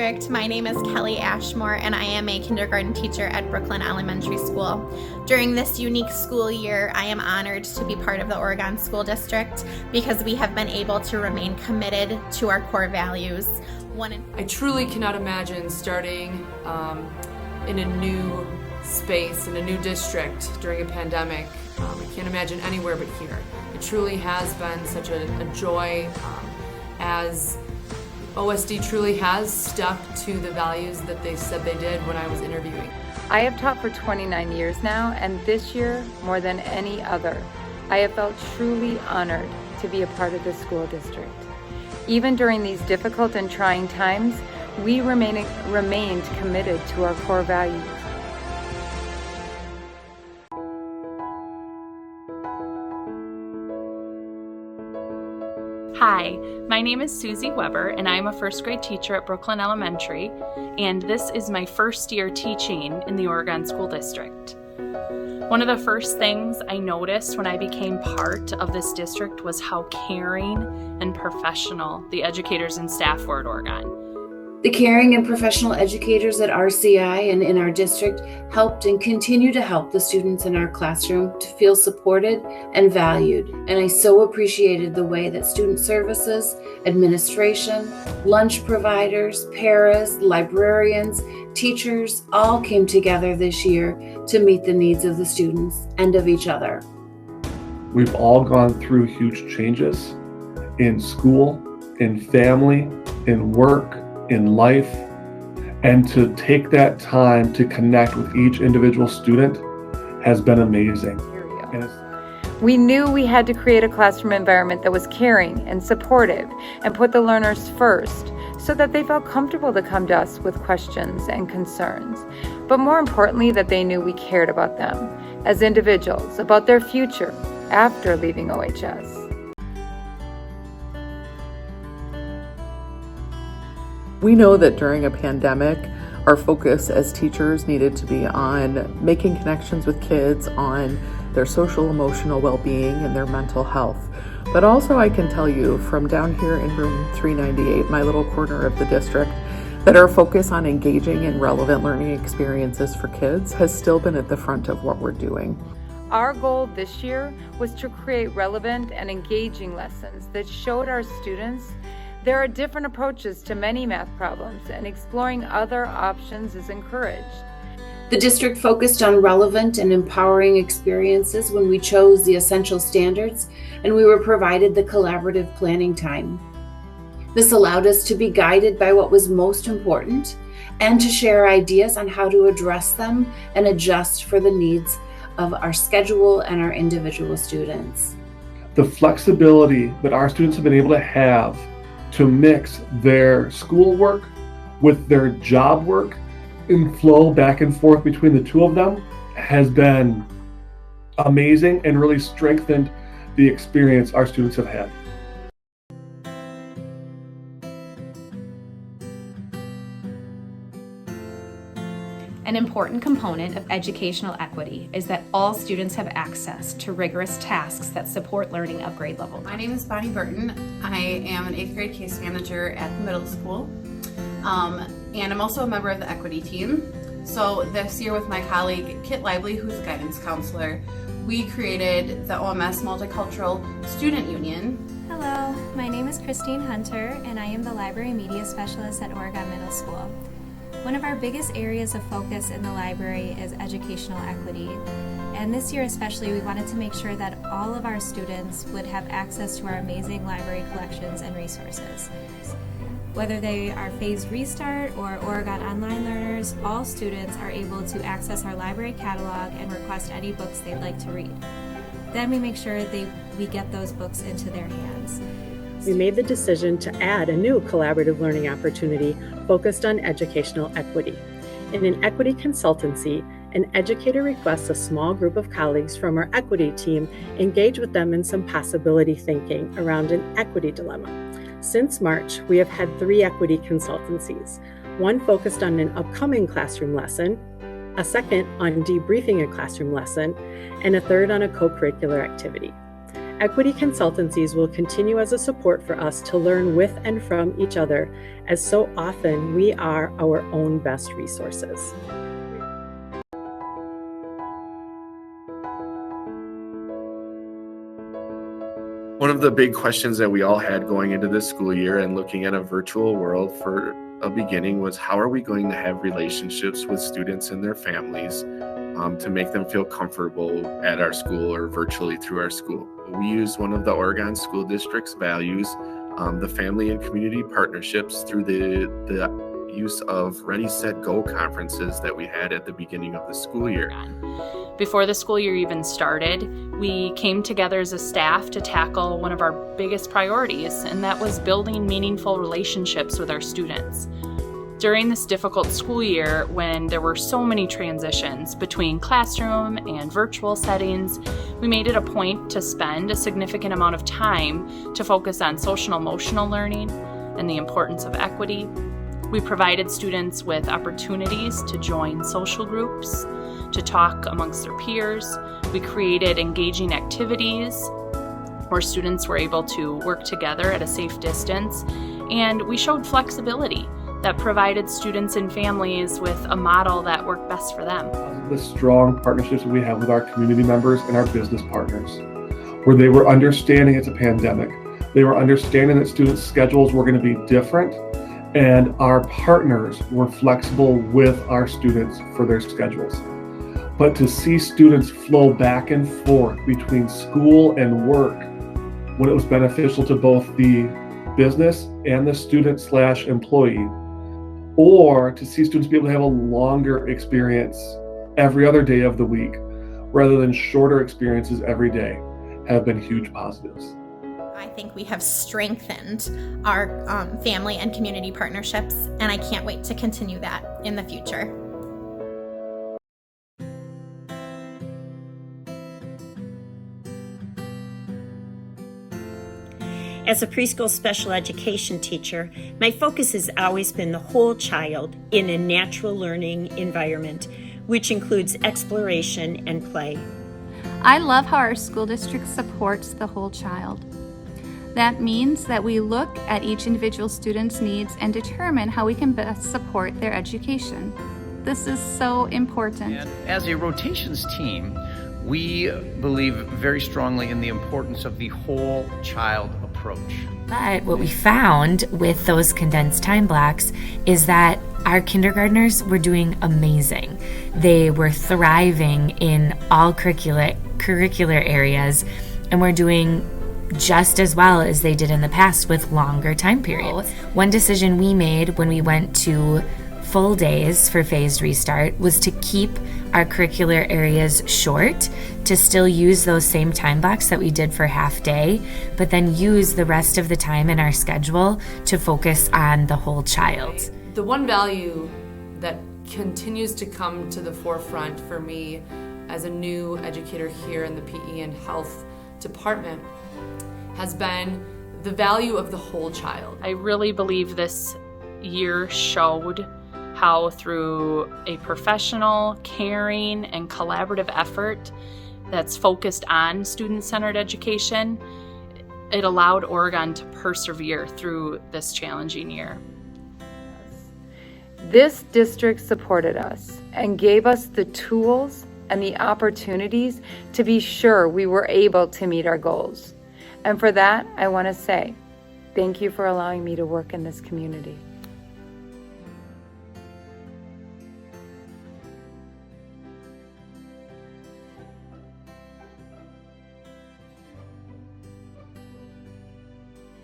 District. My name is Kelly Ashmore, and I am a kindergarten teacher at Brooklyn Elementary School. During this unique school year, I am honored to be part of the Oregon School District because we have been able to remain committed to our core values. I truly cannot imagine starting in a new space, in a new district during a pandemic. I can't imagine anywhere but here. It truly has been such a joy as OSD truly has stuck to the values that they said they did when I was interviewing. I have taught for 29 years now, and this year, more than any other, I have felt truly honored to be a part of the school district. Even during these difficult and trying times, we remained committed to our core values. Hi, my name is Susie Weber, and I'm a first grade teacher at Brooklyn Elementary, and this is my first year teaching in the Oregon School District. One of the first things I noticed when I became part of this district was how caring and professional the educators and staff were at Oregon. The caring and professional educators at RCI and in our district helped and continue to help the students in our classroom to feel supported and valued. And I so appreciated the way that student services, administration, lunch providers, paras, librarians, teachers all came together this year to meet the needs of the students and of each other. We've all gone through huge changes in school, in family, in work, in life, and to take that time to connect with each individual student has been amazing. We knew we had to create a classroom environment that was caring and supportive and put the learners first so that they felt comfortable to come to us with questions and concerns. But more importantly, that they knew we cared about them as individuals, about their future after leaving OHS. We know that during a pandemic, our focus as teachers needed to be on making connections with kids, on their social emotional well-being and their mental health. But also I can tell you from down here in room 398, my little corner of the district, that our focus on engaging in relevant learning experiences for kids has still been at the front of what we're doing. Our goal this year was to create relevant and engaging lessons that showed our students there are different approaches to many math problems, and exploring other options is encouraged. The district focused on relevant and empowering experiences when we chose the essential standards, and we were provided the collaborative planning time. This allowed us to be guided by what was most important and to share ideas on how to address them and adjust for the needs of our schedule and our individual students. The flexibility that our students have been able to have to mix their schoolwork with their job work and flow back and forth between the two of them has been amazing and really strengthened the experience our students have had. An important component of educational equity is that all students have access to rigorous tasks that support learning of grade level. My name is Bonnie Burton. I am an 8th grade case manager at the middle school. And I'm also a member of the equity team. So this year with my colleague Kit Lively, who's a guidance counselor, we created the OMS Multicultural Student Union. Hello, my name is Christine Hunter and I am the Library Media Specialist at Oregon Middle School. One of our biggest areas of focus in the library is educational equity. And this year especially, we wanted to make sure that all of our students would have access to our amazing library collections and resources. Whether they are phased restart or Oregon Online learners, all students are able to access our library catalog and request any books they'd like to read. Then we make sure we get those books into their hands. We made the decision to add a new collaborative learning opportunity focused on educational equity. In an equity consultancy, an educator requests a small group of colleagues from our equity team engage with them in some possibility thinking around an equity dilemma. Since March, we have had 3 equity consultancies, one focused on an upcoming classroom lesson, a second on debriefing a classroom lesson, and a third on a co-curricular activity. Equity consultancies will continue as a support for us to learn with and from each other, as so often we are our own best resources. One of the big questions that we all had going into this school year and looking at a virtual world for a beginning was, how are we going to have relationships with students and their families to make them feel comfortable at our school or virtually through our school? We used one of the Oregon School District's values, the family and community partnerships, through the use of Ready, Set, Go conferences that we had at the beginning of the school year. Before the school year even started, we came together as a staff to tackle one of our biggest priorities, and that was building meaningful relationships with our students. During this difficult school year, when there were so many transitions between classroom and virtual settings, we made it a point to spend a significant amount of time to focus on social and emotional learning and the importance of equity. We provided students with opportunities to join social groups, to talk amongst their peers. We created engaging activities where students were able to work together at a safe distance, and we showed flexibility that provided students and families with a model that worked best for them. The strong partnerships that we have with our community members and our business partners, where they were understanding it's a pandemic. They were understanding that students' schedules were going to be different, and our partners were flexible with our students for their schedules. But to see students flow back and forth between school and work, when it was beneficial to both the business and the student/employee, or to see students be able to have a longer experience every other day of the week rather than shorter experiences every day, have been huge positives. I think we have strengthened our family and community partnerships, and I can't wait to continue that in the future. As a preschool special education teacher, my focus has always been the whole child in a natural learning environment, which includes exploration and play. I love how our school district supports the whole child. That means that we look at each individual student's needs and determine how we can best support their education. This is so important. And as a rotations team, we believe very strongly in the importance of the whole child approach. But what we found with those condensed time blocks is that our kindergartners were doing amazing. They were thriving in all curricular areas and were doing just as well as they did in the past with longer time periods. One decision we made when we went to full days for phased restart was to keep our curricular areas short, to still use those same time blocks that we did for half day, but then use the rest of the time in our schedule to focus on the whole child. The one value that continues to come to the forefront for me as a new educator here in the PE and health department has been the value of the whole child. I really believe this year showed how through a professional, caring, and collaborative effort that's focused on student-centered education, it allowed Oregon to persevere through this challenging year. This district supported us and gave us the tools and the opportunities to be sure we were able to meet our goals. And for that, I want to say, thank you for allowing me to work in this community.